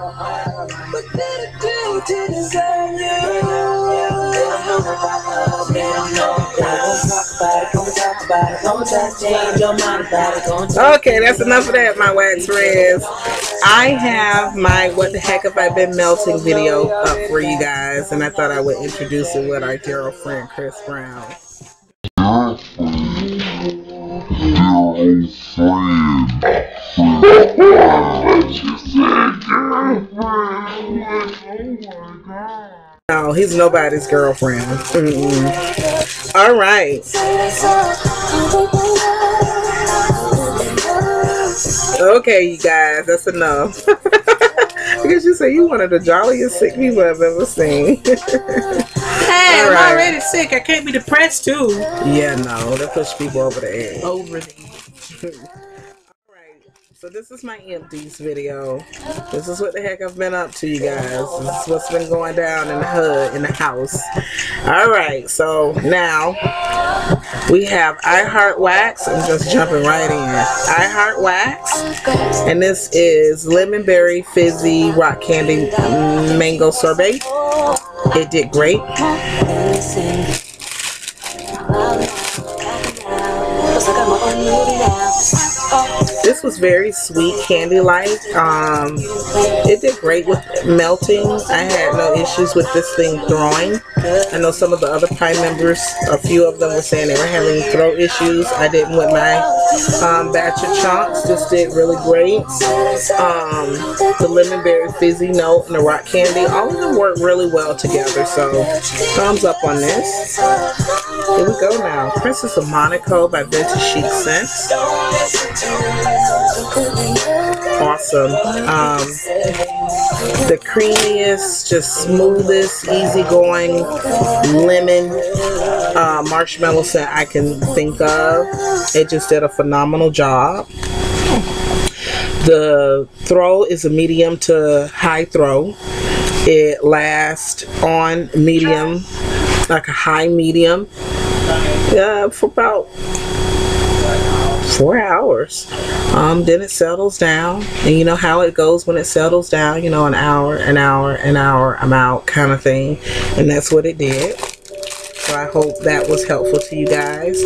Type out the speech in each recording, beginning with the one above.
What did I do to deserve you? Okay, that's enough of that, my wax reds. I have my What the Heck Have I Been Melting video up for you guys, and I thought I would introduce it with our dear old friend Chris Brown. No, he's nobody's girlfriend. All right. Okay, you guys, that's enough. I guess you say you one of the jolliest sick people I've ever seen. Hey, I'm already sick. I can't be depressed too. Yeah, no, that push people over the edge. Over the edge. So this is my empties video. This is what the heck I've been up to, you guys. This is what's been going down in the hood, in the house. Alright, so now we have I Heart Wax. I'm just jumping right in. I Heart Wax. And this is Lemon Berry Fizzy Rock Candy Mango Sorbet. It did great. This was very sweet, candy-like. It did great with melting. I had no issues with this thing throwing. I know some of the other Pie members, a few of them were saying they were having throw issues. I didn't with my batch of chunks. This did really great. The lemon berry fizzy note and the rock candy, all of them work really well together. So thumbs up on this. Here we go now. Princess of Monaco by Vintage Chic Scents. Awesome. The creamiest, just smoothest, easygoing lemon marshmallow scent I can think of. It just did a phenomenal job. The throw is a medium to high throw. It lasts on medium, like a high medium, for about 4 hours. Then it settles down, and you know how it goes when it settles down, you know, an hour, I'm out kind of thing, and that's what it did. So I hope that was helpful to you guys.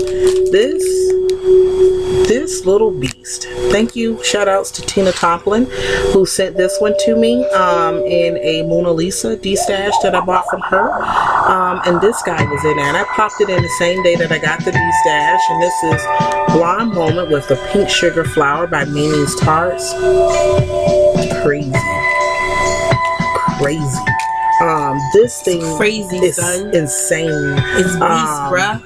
This little beast. Thank you. Shout outs to Tina Toplin, who sent this one to me in a Mona Lisa D-stash that I bought from her. And this guy was in there, and I popped it in the same day that I got the D-stash. And this is Blonde Moment with the Pink Sugar Flower by Mimi's Tarts. Crazy. This thing crazy, is son. Insane. It's beast, bruh.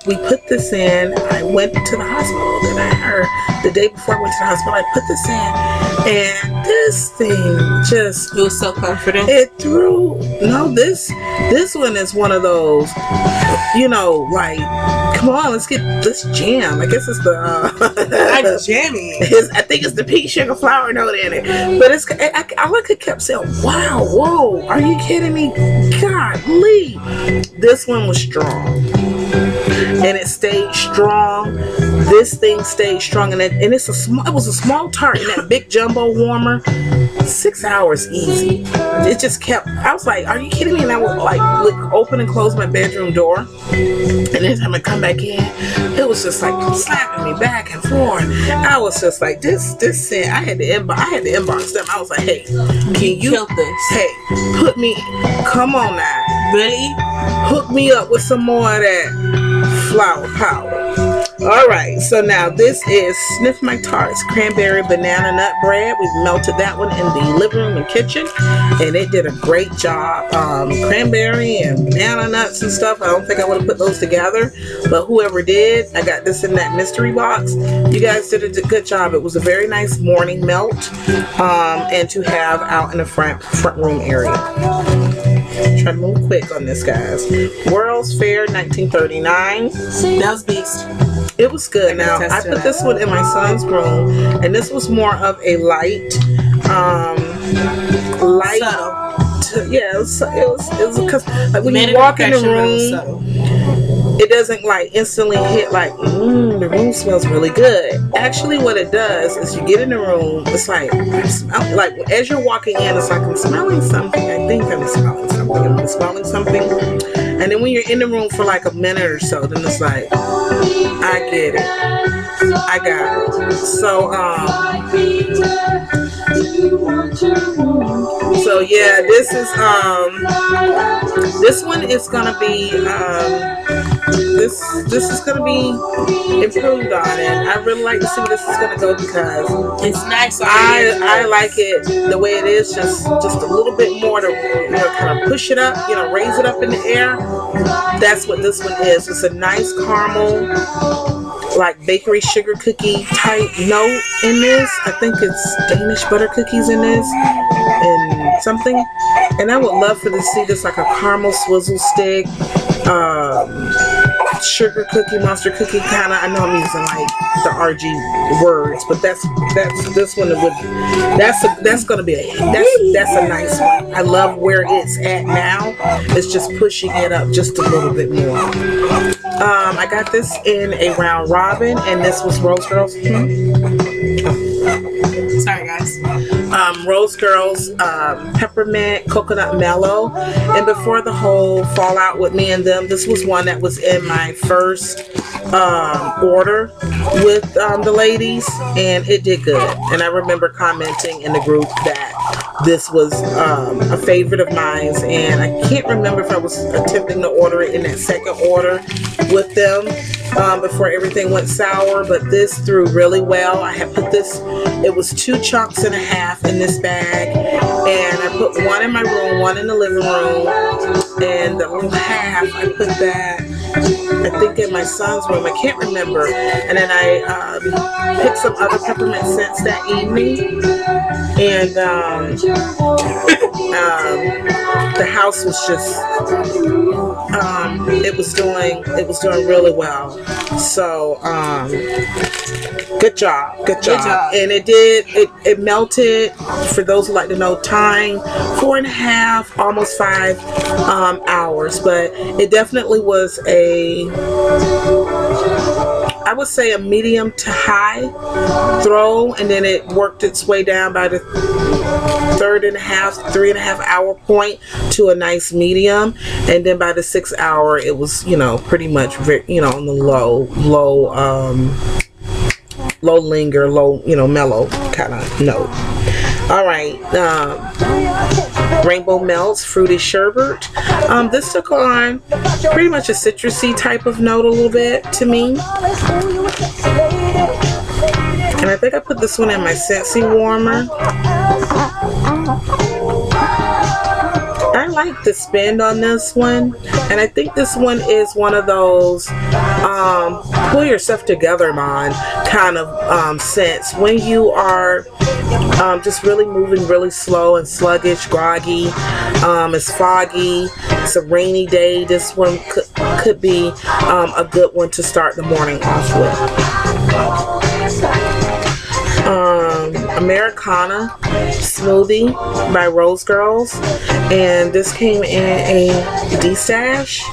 We put this in. I went to the hospital the day before I went to the hospital. I put this in, and this thing just, it was so confident. It threw. No, this one is one of those, you know, like, come on, let's get this jam. I guess it's the I'm jamming. I think it's the pink sugar flower note in it, but it's I kept saying, wow, whoa, are you kidding me? Golly, this one was strong, and it stayed strong. This thing stayed strong, and it was a small tart in that big jumbo warmer. 6 hours easy. It just kept. I was like, are you kidding me? And I would like open and close my bedroom door, and anytime I come back in, it was just like slapping me back and forth. I was just like, this scent. I had to inbox them. I was like, hey, can you kill this? Hey, put me. Come on now, really? Hook me up with some more of that flower power. Alright, so now this is Sniff My Tarts Cranberry Banana Nut Bread. We've melted that one in the living room and kitchen, and it did a great job. Cranberry and banana nuts and stuff, I don't think I would have put those together, but whoever did, I got this in that mystery box. You guys did a good job. It was a very nice morning melt, and to have out in the front room area. Try to move quick on this, guys. World's Fair 1939. That was beast. It was good. Now I put this one in my son's room, and this was more of a light. Yeah, it was because like when you walk in the room, it doesn't like instantly hit like, the room smells really good. Actually, what it does is you get in the room, it's like as you're walking in, it's like I'm smelling something. I think I'm smelling something. I'm smelling something. And then when you're in the room for like a minute or so, then it's like, I get it. I got it. So yeah, this one is gonna be this is gonna be improved on, and I really like to see where this is gonna go because it's nice. I like it the way it is, just a little bit more to kind of push it up, raise it up in the air. That's what this one is. It's a nice caramel, like bakery sugar cookie type note in this. I think it's Danish butter cookies in this and something. And I would love to see this like a caramel swizzle stick, sugar cookie, monster cookie kind of. I know I'm using like the RG words, but that's this one would. That's gonna be that's a nice one. I love where it's at now. It's just pushing it up just a little bit more. I got this in a round robin, and this was Rose Girls. Sorry, guys. Rose Girls, Peppermint, Coconut Mallow. And before the whole fallout with me and them, this was one that was in my first order with the ladies, and it did good. And I remember commenting in the group that this was a favorite of mine, and I can't remember if I was attempting to order it in that second order with them before everything went sour, but this threw really well. I had put this, it was 2.5 chunks in this bag, and I put one in my room, one in the living room, and the little half I put that, I think, in my son's room. I can't remember. And then I picked some other peppermint scents that evening, and the house was just it was doing really well. So good job. And it melted, for those who like to know time, 4.5 almost 5 hours, but it definitely was I would say a medium to high throw, and then it worked its way down by the 3.5 hour point to a nice medium, and then by the 6th hour it was pretty much on the low linger, mellow kind of note. All right, Rainbow Melts Fruity Sherbet. This took on pretty much a citrusy type of note a little bit to me. And I think I put this one in my Scentsy warmer. I like the spin on this one, and I think this one is one of those pull yourself together, man, kind of scents. When you are just really moving really slow and sluggish, groggy, it's foggy, it's a rainy day, this one could be a good one to start the morning off with. Americana Smoothie by Rose Girls, and this came in a D-stash.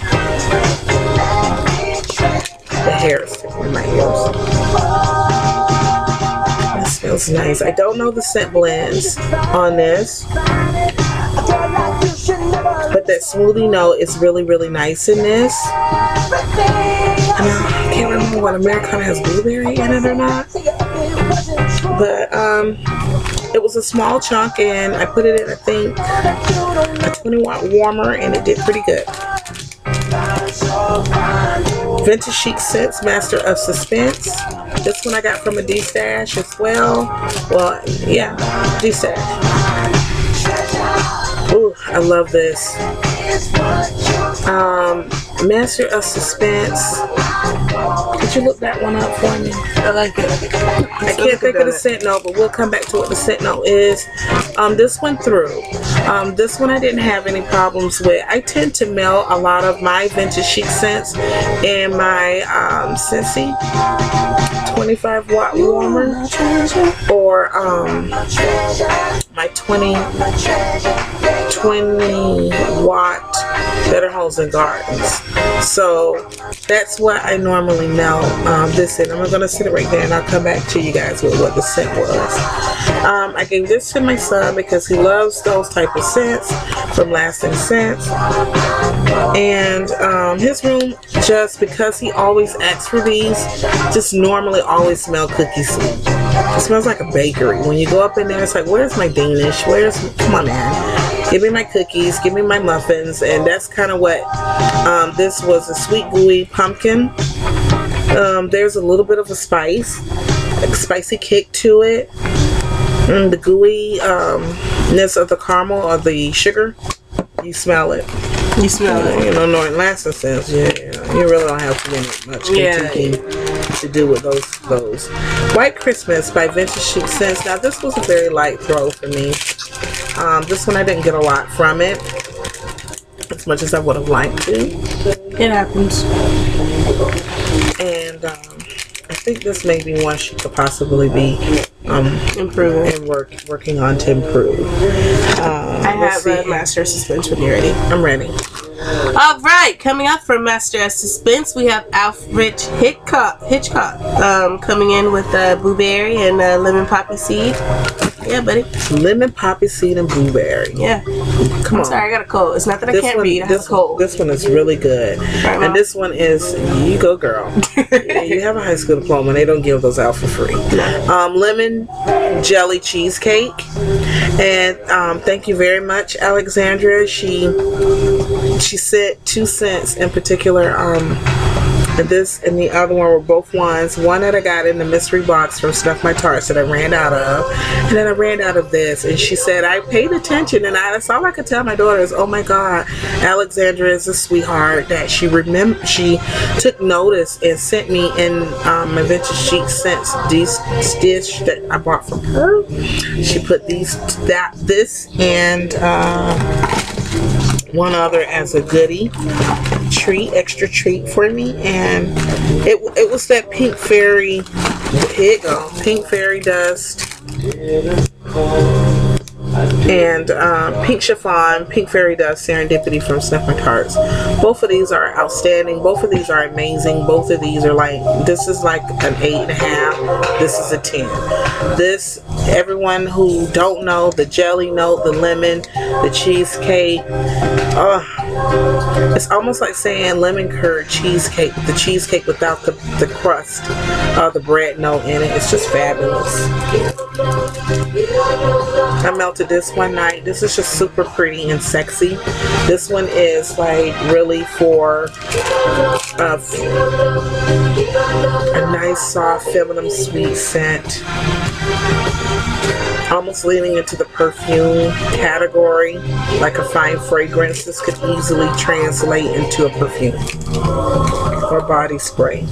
The hair is sticking in my ears. This smells nice. I don't know the scent blends on this, but that smoothie note is really, really nice in this. And I can't remember what Americana has, blueberry in it or not. But it was a small chunk, and I put it in, I think, a 20-watt warmer, and it did pretty good. Vintage Chic Scents Master of Suspense. This one I got from a D-stash as well. Well, yeah, D-stash. Ooh, I love this. Master of Suspense. Could you look that one up for me? I like it. I can't think of the scent note, but we'll come back to what the scent note is. This one through. This one I didn't have any problems with. I tend to melt a lot of my Vintage Chic scents in my Scentsy 25-watt warmer, or my 20-watt Better Homes and Gardens. So that's what I normally melt this in. I'm going to sit it right there and I'll come back to you guys with what the scent was. I gave this to my son because he loves those type of scents from Lasting Scents. And his room, just because he always asks for these, just normally always smell cookie sweet. It smells like a bakery. When you go up in there, it's like, where's my Danish? Come on, man. Give me my cookies, give me my muffins. And that's kind of what this was, a sweet gooey pumpkin. There's a little bit of a spicy kick to it. And the gooey-ness of the caramel or the sugar, you smell it. You smell it. You know, knowing Lasting Scents, you really don't have to do much to do with those. White Christmas by Vintage Chic Scents. Now, this was a very light throw for me. This one I didn't get a lot from it, as much as I would have liked to. It happens. And I think this may be one she could possibly be improving and working on to improve. I have a Master of Suspense when you're ready. I'm ready. All right, coming up from Master of Suspense, we have Alfred Hitchcock coming in with blueberry and lemon poppy seed. Yeah, buddy. Lemon poppy seed and blueberry. Yeah. Come on. Sorry, I got a cold. It's not that I can't read. I have a cold. This one is really good. Right, and this one is, you go girl. You have a high school diploma and they don't give those out for free. Lemon jelly cheesecake. And thank you very much, Alexandra. She sent 2 cents in particular. And this and the other one were both ones. One that I got in the mystery box from Stuff My Tarts that I ran out of. And then I ran out of this. And she said, I paid attention. And that's all I could tell my daughter is, oh my God, Alexandra is a sweetheart. That she took notice and sent me in my Vintage Chic Scents dish that I bought from her. She put this and one other as a goodie extra treat for me, and it was that pink fairy, here you go, pink fairy dust and pink chiffon, pink fairy dust serendipity from Sniff My Tarts. Both of these are outstanding. Both of these are amazing. Both of these are like, this is like an 8.5. This is a 10. This, everyone who don't know, the jelly note, the lemon, the cheesecake, it's almost like saying lemon curd cheesecake, the cheesecake without the crust or the bread note in it. It's just fabulous. I melted this one night. This is just super pretty and sexy. This one is like really for a nice soft feminine sweet scent, almost leaning into the perfume category, like a fine fragrance. This could easily translate into a perfume or body spray.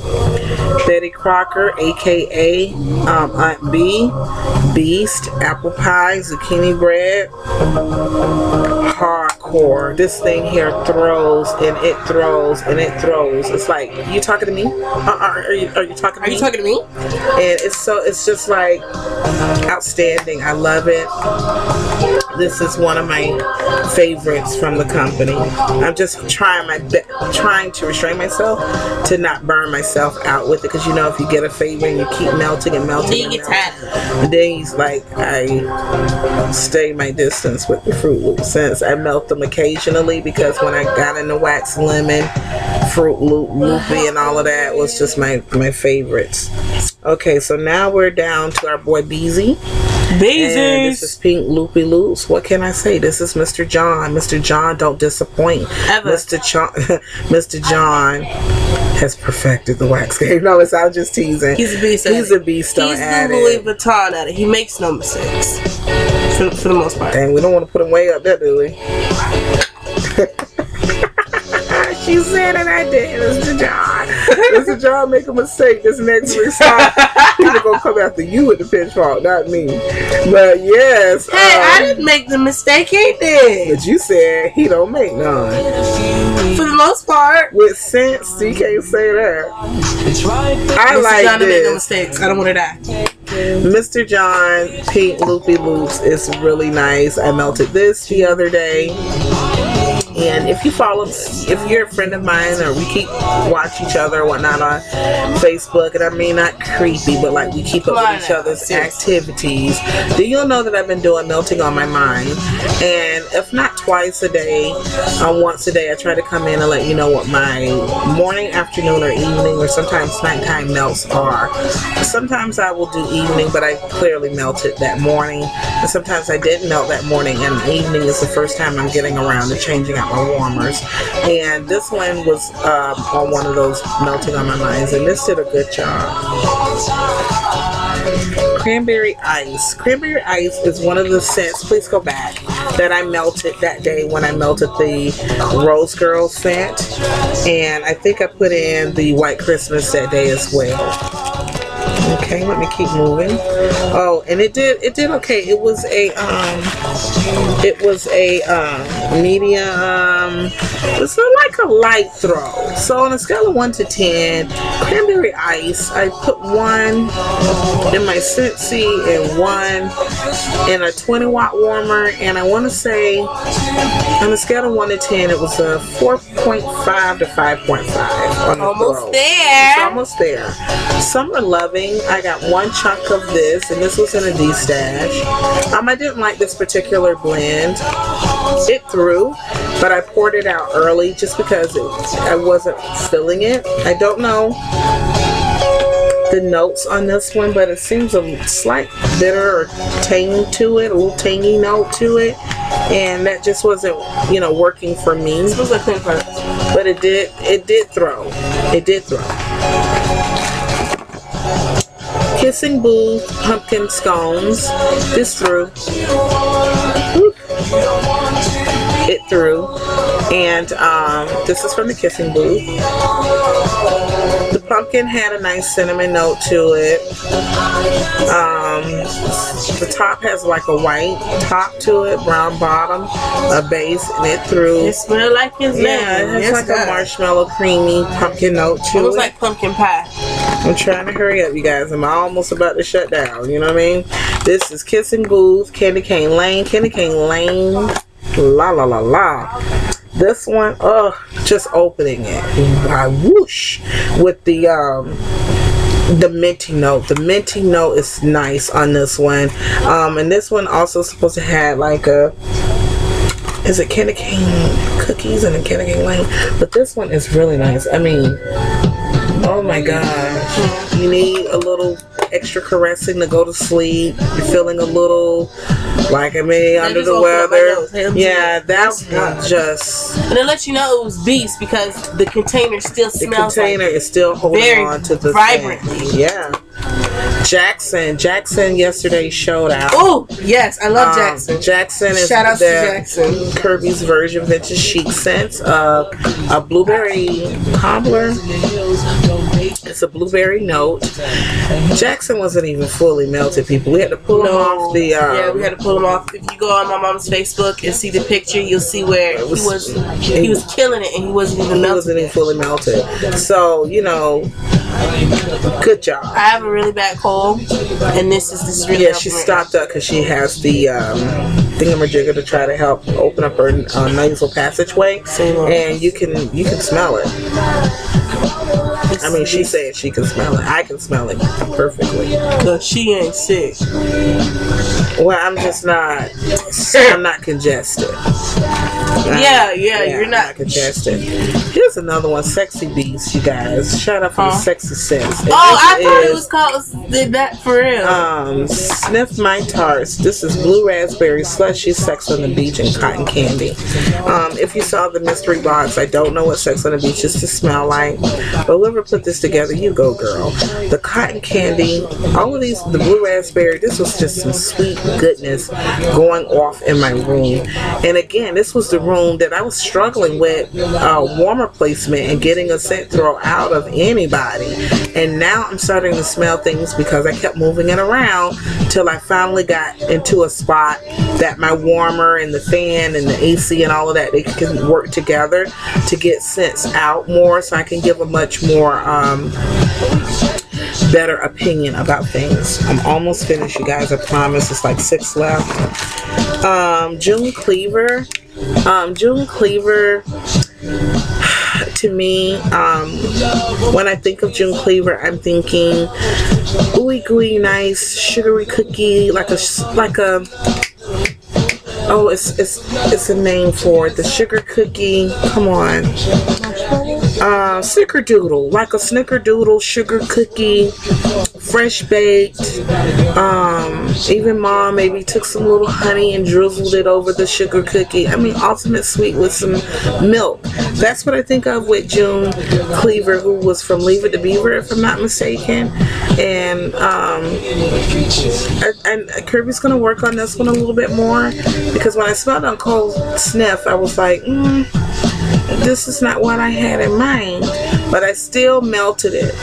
Betty Crocker, aka Aunt B, Beast, apple pie, zucchini bread, hardcore. This thing here throws and it throws and it throws. It's like, you talking to me? Are you talking to me? Are you talking to me? And it's just like outstanding. I love it. This is one of my favorites from the company. I'm just trying to restrain myself to not burn myself out with it, because you know, if you get a favorite and you keep melting and melting, then you get tired. And then he's like, I stay my distance with the Fruit Loop scents. I melt them occasionally because when I got into wax lemon, Fruit Loopy and all of that was just my favorites. Okay, so now we're down to our boy Beezy. And this is Pink Loopy Loops. What can I say? This is Mr. John. Mr. John don't disappoint. Ever. Mr. John has perfected the wax game. No, I was just teasing. He's a beast. He's a beast. He's the Louis Vuitton at it. He makes no mistakes for the most part. Dang, we don't want to put him way up there, do we? She said it, I did. Mr. John. Mr. John make a mistake this next week. People gonna come after you with the pitchfork, not me. But yes. Hey, I didn't make the mistake, he did. But you said he don't make none. For the most part. With sense, you can't say that. I Mr. like John this. Make no mistakes. I don't want to die. Mr. John Pink Loopy Loops is really nice. I melted this the other day. And if you follow, if you're a friend of mine, or we keep watch each other or whatnot on Facebook, and I mean not creepy, but like we keep up with each other's activities, then you'll know that I've been doing melting on my mind. And if not twice a day, once a day, I try to come in and let you know what my morning, afternoon, or evening, or sometimes nighttime melts are. Sometimes I will do evening, but I clearly melted that morning, and sometimes I didn't melt that morning, and the evening is the first time I'm getting around to changing out my warmers. And this one was on one of those melting on my minds, and this did a good job. Cranberry ice. Cranberry ice is one of the scents, please go back, that I melted that day when I melted the Rose Girl scent, and I think I put in the White Christmas that day as well. Okay, let me keep moving. Oh, and it did okay. It was a medium, it's like a light throw. So on a scale of 1 to 10, cranberry ice, I put 1 in my Scentsy and 1 in a 20-watt warmer, and I want to say on a scale of 1 to 10, it was a 4.5 to 5.5 on the almost throw. there. It's almost there. Some are loving. I got 1 chunk of this, and this was in a D-stash. I didn't like this particular blend. It threw, but I poured it out early just because I wasn't feeling it. I don't know the notes on this one, but it seems a slight bitter or tang to it, a little tangy note to it, and that just wasn't, working for me. It smells like clean product. But it did throw. It did throw. Kissing Booth pumpkin scones. This threw. Whoop. It threw. And this is from the Kissing Booth. The pumpkin had a nice cinnamon note to it. The top has like a white top to it, brown bottom, a base, and it threw. It smells like his name. Yeah, it has like a marshmallow creamy pumpkin note to it. Almost like pumpkin pie. I'm trying to hurry up, you guys. I'm almost about to shut down. You know what I mean? This is Kissing Booth, Candy Cane Lane. Candy Cane Lane. La la la la. This one, just opening it. I whoosh with the minty note. The minty note is nice on this one. And this one also supposed to have like is it candy cane cookies and a candy cane lane? But this one is really nice. I mean, oh my gosh. You need a little extra caressing to go to sleep. You're feeling a little like under the weather. Yeah, that's just. And it lets you know it was beast because the container still smells. The container is still holding on to the vibrantly. Thing. Yeah. Jackson yesterday showed out. Oh yes, I love Jackson. Jackson is shout out to Jackson. Kirby's Version Vintage Chic scents of a blueberry cobbler. It's a blueberry note. Jackson wasn't even fully melted, people. We had to pull him off the. Yeah, we had to pull him off. If you go on my mom's Facebook and see the picture, you'll see where he was killing it, and he wasn't even melted. He wasn't even fully melted. So good job. I have a really bad cold, and this is really. Yeah, she stopped up because she has the thingamajigger to try to help open up her nasal passageway, and you can smell it. I mean, she said she can smell it. I can smell it perfectly. Cause she ain't sick. Well, I'm just not. I'm not congested. Yeah, you're not congested. Here's another one, Sexy Beast, you guys. Shout out for the Sexy Sense. I thought it was called that for real. Sniff My Tarts. This is blue raspberry slushy, Sex on the Beach, and cotton candy. If you saw the mystery box, I don't know what Sex on the Beach is to smell like, but whoever put this together, you go, girl. The cotton candy, all of these, the blue raspberry, this was just some sweet goodness going off in my room. And again, this was the room that I was struggling with warmer placement and getting a scent throw out of anybody. And now I'm starting to smell things because I kept moving it around till I finally got into a spot that my warmer and the fan and the AC and all of that, they can work together to get scents out more, so I can give a much more better opinion about things. I'm almost finished, you guys. I promise. It's like 6 left. June Cleaver. June Cleaver, to me, when I think of June Cleaver, I'm thinking ooey gooey, nice sugary cookie, like a oh, it's a name for it. The sugar cookie. Come on. Snickerdoodle, like a snickerdoodle sugar cookie, fresh baked. Even mom maybe took some little honey and drizzled it over the sugar cookie. I mean, ultimate sweet with some milk. That's what I think of with June Cleaver, who was from Leave It to Beaver, if I'm not mistaken. And Kirby's gonna work on this one a little bit more, because when I smelled on Cold Sniff, I was like, this is not what I had in mind, but I still melted it.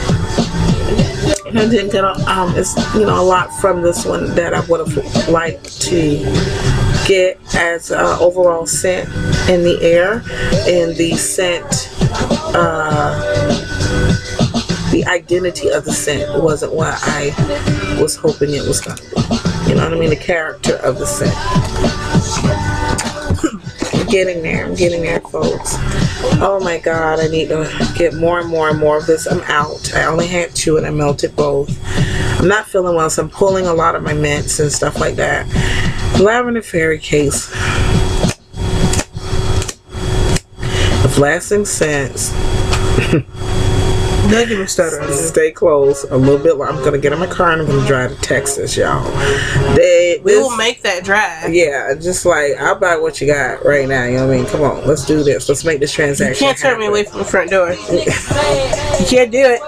And I didn't get it's a lot from this one that I would have liked to get as overall scent in the air, and the scent, the identity of the scent wasn't what I was hoping it was going to be. You know what I mean? The character of the scent. I'm getting there, folks. Oh my god, I need to get more and more and more of this. I'm out. I only had 2 and I melted both. I'm not feeling well, so I'm pulling a lot of my mints and stuff like that. Lavender Fairy Case of lasting scents. Don't give me stutter. Stay close a little bit. I'm gonna get in my car and I'm gonna drive to Texas, y'all. We will make that drive. Yeah, just like, I'll buy what you got right now. You know what I mean? Come on, let's do this. Let's make this transaction. You can't turn me away from the front door. You can't do it.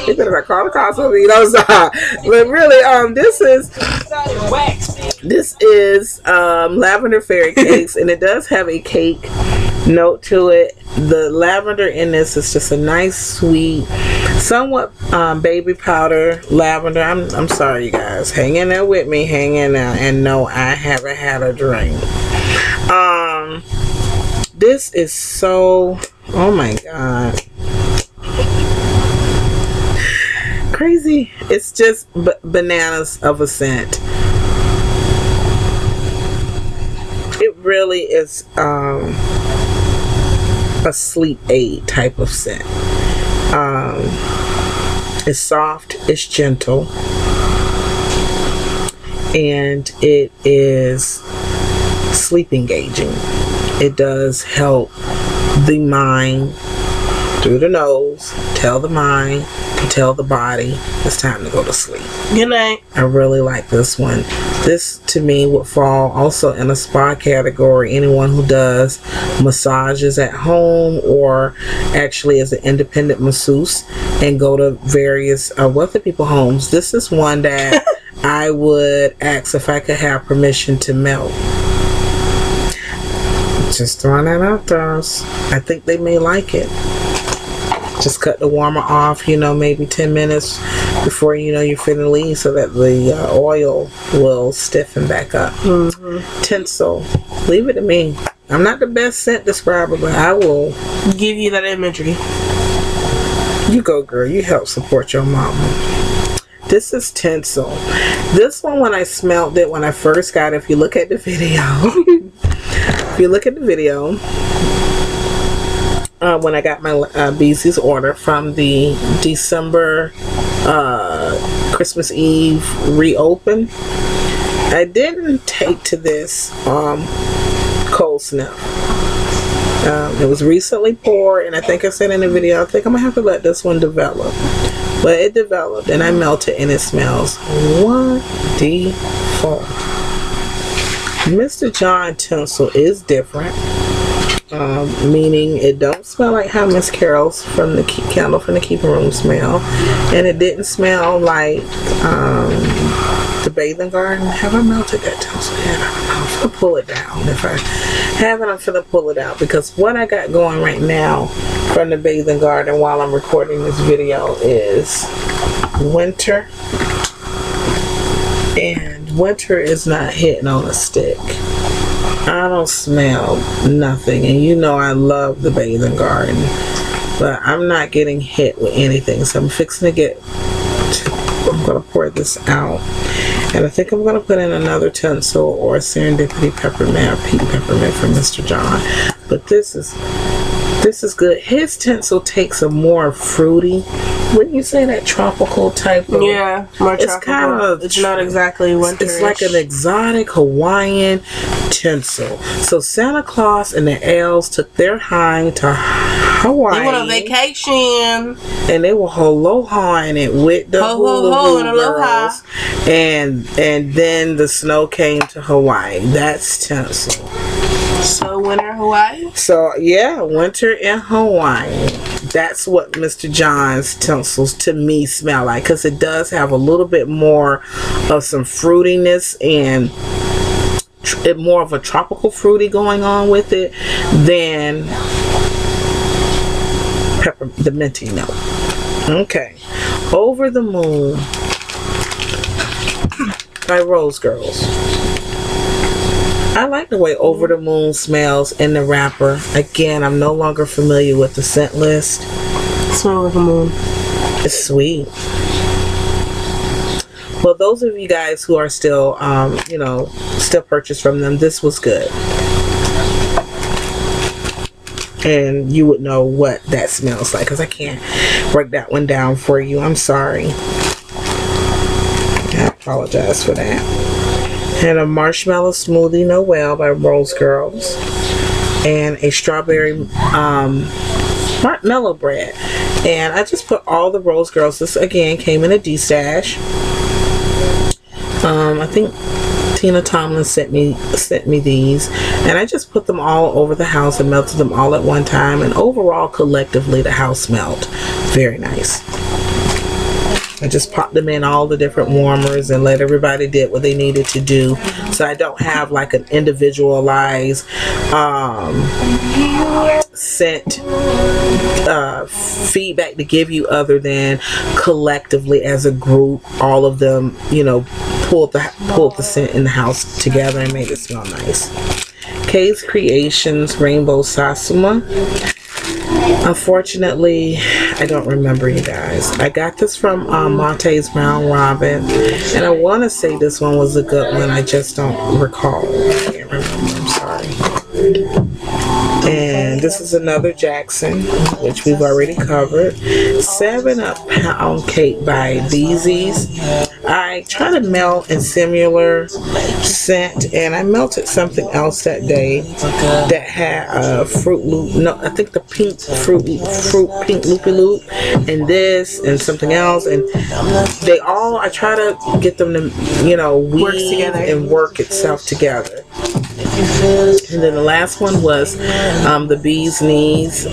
You better not call the cops on me. But really, this is Lavender Fairy Cakes, and it does have a cake note to it. The lavender in this is just a nice, sweet, somewhat baby powder lavender. I'm sorry, you guys. Hang in there with me. Hang in there. And no, I haven't had a drink. This is so, oh my god, crazy. It's just bananas of a scent. It really is a sleep aid type of scent. It's soft, it's gentle, and it is sleep engaging. It does help the mind through the nose, tell the mind, tell the body it's time to go to sleep. Good night. I really like this one. This to me would fall also in a spa category. Anyone who does massages at home, or actually as an independent masseuse and go to various wealthy people homes. This is one that I would ask if I could have permission to melt. Just throwing that out there. I think they may like it. Just cut the warmer off, maybe 10 minutes before you're finna leave, so that the oil will stiffen back up. Tinsel. Leave it to me. I'm not the best scent describer, but I will give you that imagery. You go, girl. You help support your mama. This is Tinsel. This one, when I smelled it, when I first got it, if you look at the video, when I got my BZ's order from the December Christmas Eve reopen, I didn't take to this Cold Sniff. It was recently poured, and I think I said in the video, I think I'm gonna have to let this one develop. But it developed, and I melted, and it smells wonderful. Mr. John Tinsel is different. Meaning it don't smell like how Miss Carol's from the candle from the keeping room smell, and it didn't smell like the bathing garden. Have I melted that tinsel yet? I don't know. I'm gonna pull it down. If I haven't, I'm gonna pull it out, because what I got going right now from the bathing garden while I'm recording this video is winter, and winter is not hitting on a stick. I don't smell nothing, and I love the bathing garden, but I'm not getting hit with anything, so I'm fixing to get I'm going to pour this out. And I think I'm going to put in another tinsel or Serendipity Peppermint or Pink Peppermint from Mr. John. But this is good. His tinsel takes a more fruity, wouldn't you say, that tropical type of? Yeah, more tropical. It's kind of, it's not exactly winterish. It's like an exotic Hawaiian tinsel. So Santa Claus and the elves took their hind to Hawaii. They went on vacation. And they were alohaing it with the hula girls. And then the snow came to Hawaii. That's tinsel. So winter Hawaii? So yeah, winter in Hawaii. That's what Mr. John's tinsels to me smell like, because it does have a little bit more of some fruitiness and more of a tropical fruity going on with it than the minty note. Okay, Over the Moon by Rose Girls. I like the way Over the Moon smells in the wrapper. Again, I'm no longer familiar with the scent list. Smell like a moon. It's sweet. Well, those of you guys who are still, still purchased from them, this was good. And you would know what that smells like, because I can't break that one down for you. I'm sorry. I apologize for that. And a Marshmallow Smoothie Noel by Rose Girls. And a Strawberry Marshmallow Bread. And I just put all the Rose Girls. This again came in a D-stash. I think Tina Tomlin sent me these, and I just put them all over the house and melted them all at one time, and overall collectively the house smelled very nice. I just popped them in all the different warmers and let everybody did what they needed to do, so I don't have like an individualized scent feedback to give you, other than collectively as a group all of them pulled the scent in the house together and made it smell nice. Kay's Creations Rainbow Satsuma. Unfortunately, I don't remember, you guys. I got this from Monte's Brown Robin, and I want to say this one was a good one. I just don't recall. I can't remember. I'm sorry. And this is another Jackson, which we've already covered. 7-Up Pound Cake by Beezy's. I tried to melt a similar scent, and I melted something else that day that had a Fruit Loop. No, I think the pink fruit pink loopy loop, and this and something else, and they all, I try to get them to work together and work itself together. And then the last one was the Bee's Knees,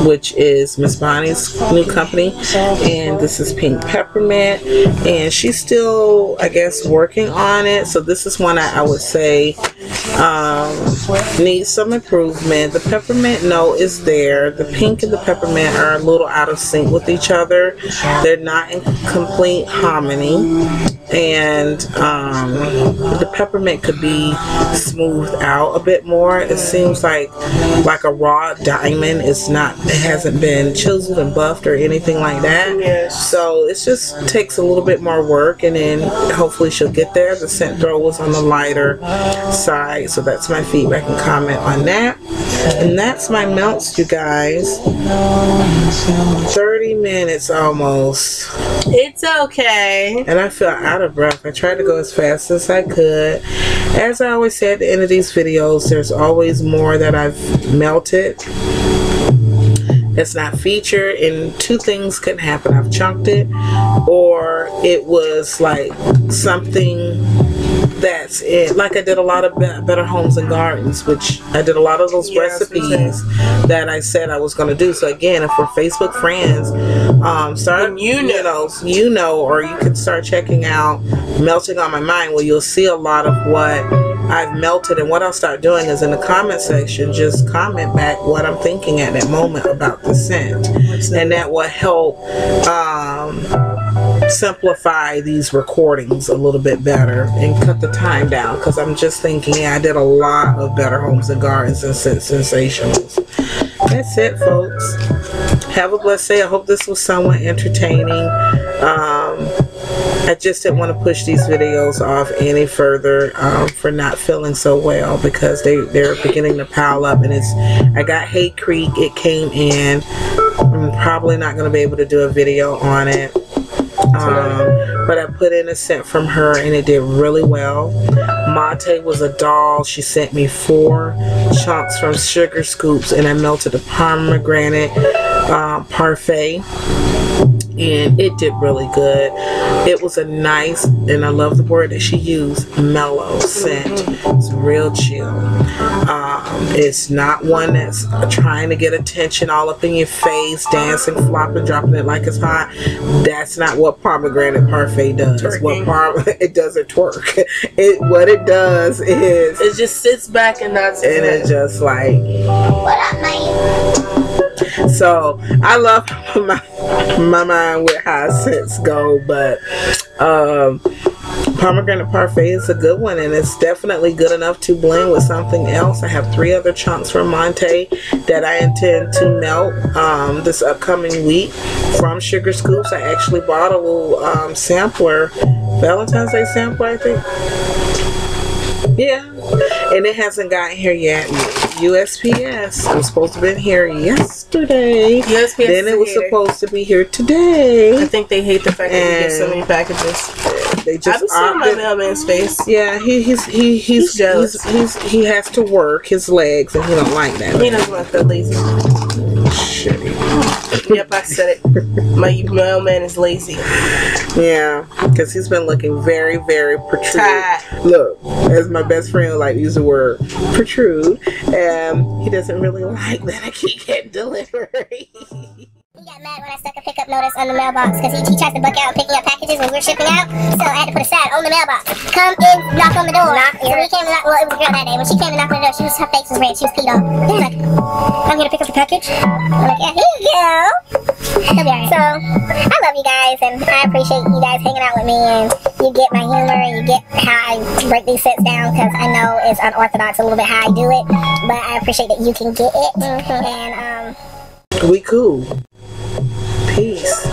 which is Miss Bonnie's new company, and this is Pink Peppermint, and she's still, I guess, working on it. So this is one I would say needs some improvement. The peppermint note is there. The pink and the peppermint are a little out of sync with each other. They're not in complete harmony, and the peppermint could be smoothed out a bit more. It seems like a raw diamond. It hasn't been chiseled and buffed or anything like that. Yes. So it just takes a little bit more work, and then hopefully she'll get there. The scent throw was on the lighter side, so that's my feedback and comment on that. And that's my melts, you guys. 30 minutes almost. It's okay. And I feel out of breath. I tried to go as fast as I could. As I always say at the end of these videos, there's always more that I've melted. It's not featured, and two things can happen. I've chunked it, or it was like something that's it. Like I did a lot of Better Homes and Gardens, which I did a lot of those recipes that I said I was going to do. So again, if we're Facebook friends, start, or you can start checking out Melting on My Mind, where you'll see a lot of what I've melted. And what I'll start doing is in the comment section, just comment back what I'm thinking at that moment about the scent, and that will help simplify these recordings a little bit better and cut the time down, because I'm just thinking, I did a lot of Better Homes and Gardens and Scent Sensationals. That's it, folks. Have a blessed day. I hope this was somewhat entertaining. I just didn't want to push these videos off any further for not feeling so well, because they're beginning to pile up, and I got Hate Creek. It came in. I'm probably not going to be able to do a video on it. But I put in a scent from her and it did really well. Mate was a doll. She sent me 4 chunks from Sugar Scoops, and I melted the pomegranate parfait, and it did really good. It was a nice, and I love the word that she used, mellow scent. It's real chill. It's not one that's trying to get attention all up in your face, dancing, flopping, dropping it like it's hot. That's not what pomegranate parfait does. It doesn't twerk. What it does is it just sits back and nods its and head. it's just like, What up, man? so I love my mind with how scents go, but pomegranate parfait is a good one, and it's definitely good enough to blend with something else. I have 3 other chunks from Monte that I intend to melt this upcoming week from Sugar Scoops. I actually bought a little sampler, Valentine's Day sampler, I think. Yeah, and it hasn't gotten here yet. USPS. It was supposed to have been here yesterday. USPS then it was supposed to be here today. I think they hate the fact that we get so many packages. They just I've been seeing my mailman's face. Yeah, he's jealous. He has to work his legs, and he don't like that. He doesn't want that lazy. Shitty. Yep, I said it. My mailman is lazy. Yeah, because he's been looking very, very protrude. Tired. Look, as my best friend would like to use the word protrude, he doesn't really like that I keep getting delivery. He got mad when I stuck a pickup notice on the mailbox because he tries to buck out and picking up packages when we were shipping out. So I had to put a sign on the mailbox. Come in, knock on the door. So we came to knock. Well, it was a girl that day. When she came to knock on the door, her face was red. She was peed off. He's like, I'm here to pick up the package. I'm like, yeah, here you go. He'll be alright. So I love you guys, and I appreciate you guys hanging out with me, and you get my humor, and you get how I break these sets down, because I know it's unorthodox a little bit how I do it, but I appreciate that you can get it. And We cool. Peace.